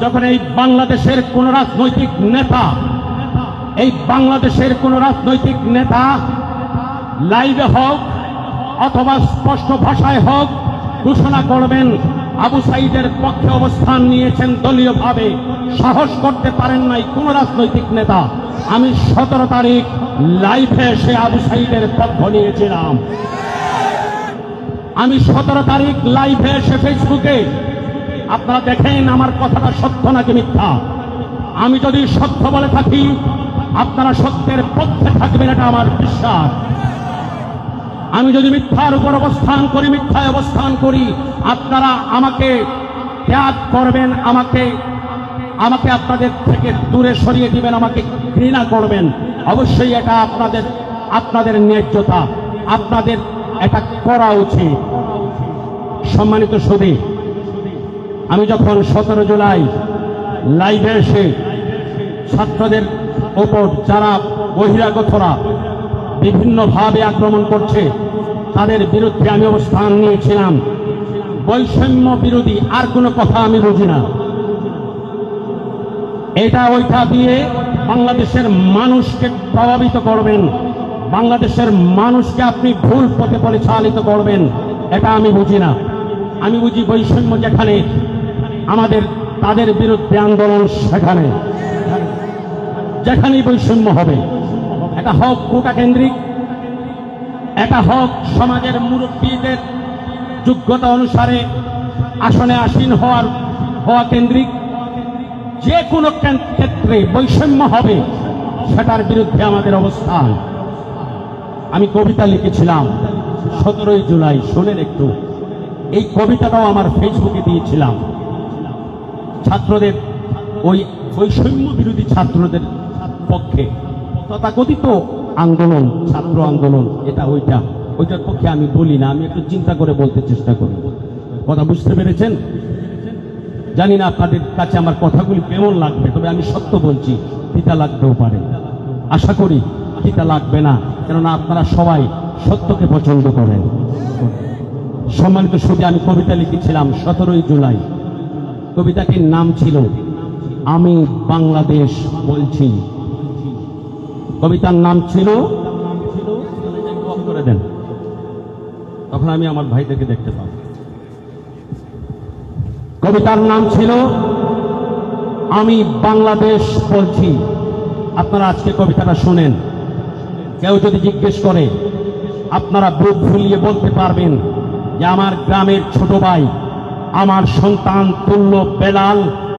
যখন এই বাংলাদেশের কোন রাজনৈতিক নেতা লাইভে হোক অথবা স্পষ্ট ভাষায় হোক ঘোষণা করবেন আবু সাঈদের পক্ষে অবস্থান নিয়েছেন দলীয়ভাবে, সাহস করতে পারেন নাই কোন রাজনৈতিক নেতা। আমি 17 তারিখ লাইভে এসে আবু সাঈদের পক্ষ নিয়েছিলাম। আমি 17 তারিখ লাইভে এসে ফেসবুকে, আপনারা দেখেন আমার কথাটা সত্য নাকি মিথ্যা। আমি যদি সত্য বলে থাকি আপনারা সত্যের পক্ষে থাকবেন, এটা আমার বিশ্বাস। আমি যদি মিথ্যার উপর অবস্থান করি, মিথ্যায় অবস্থান করি, আপনারা আমাকে ত্যাগ করবেন, আমাকে আপনাদের থেকে দূরে সরিয়ে দিবেন, আমাকে ঘৃণা করবেন। অবশ্যই এটা আপনাদের ন্যায্যতা, আপনাদের এটা করা উচিত। সম্মানিত সুধী, আমি যখন 17 জুলাই লাইভে এসে ছাত্রদের ওপর যারা বহিরাগতরা বিভিন্নভাবে আক্রমণ করছে তাদের বিরুদ্ধে আমি অবস্থান নিয়েছিলাম। বৈষম্য বিরোধী, আর কোনো কথা আমি বুঝি না। এটা ওইটা দিয়ে বাংলাদেশের মানুষকে প্রভাবিত করবেন, বাংলাদেশের মানুষকে আপনি ভুল পথে পরিচালিত করবেন, এটা আমি বুঝি না। আমি বুঝি বৈষম্য যেখানে তাদের বিরুদ্ধে আন্দোলন, যেখানেই বৈষম্য হবে, এটা হোক কোটা কেন্দ্রিক, এটা হোক সমাজের মুরব্বীদের যোগ্যতা অনুসারে আসনে আসীন হওয়া কেন্দ্রিক, যে কোনো ক্ষেত্রে বৈষম্য হবে সেটার বিরুদ্ধে আমাদের অবস্থান। আমি কবিতা লিখেছিলাম 17 জুলাই, শোনেন একটু। এই কবিতাটাও আমার ফেসবুকে দিয়েছিলাম ছাত্রদের, ওই বৈষম্য বিরোধী ছাত্রদের পক্ষে তথাকথিত আন্দোলন, ছাত্র আন্দোলন, এটা ওইটার পক্ষে আমি বলি না। আমি একটু চিন্তা করে বলতে চেষ্টা করি। কথা বুঝতে পেরেছেন? জানি না আপনাদের কাছে আমার কথাগুলি কেমন লাগবে, তবে আমি সত্য বলছি। তিতা লাগতেও পারে, আশা করি তিতা লাগবে না, কেননা আপনারা সবাই সত্যকে পছন্দ করেন। সম্মানিত সুধী, আমি কবিতা লিখেছিলাম 17 জুলাই। কবিতাটির নাম ছিল আমি বাংলাদেশ বলছি। কবিতার নাম ছিল, করে দেন, তখন আমি আমার ভাইদেরকে দেখতে পাবো। কবিতার নাম ছিল আমি বাংলাদেশ বলছি। আপনারা আজকে কবিতাটা শোনেন। কেউ যদি জিজ্ঞেস করে আপনারা বুক ফুলিয়ে বলতে পারবেন যে আমার গ্রামের ছোট ভাই, আমার সন্তান তুল্য বেলাল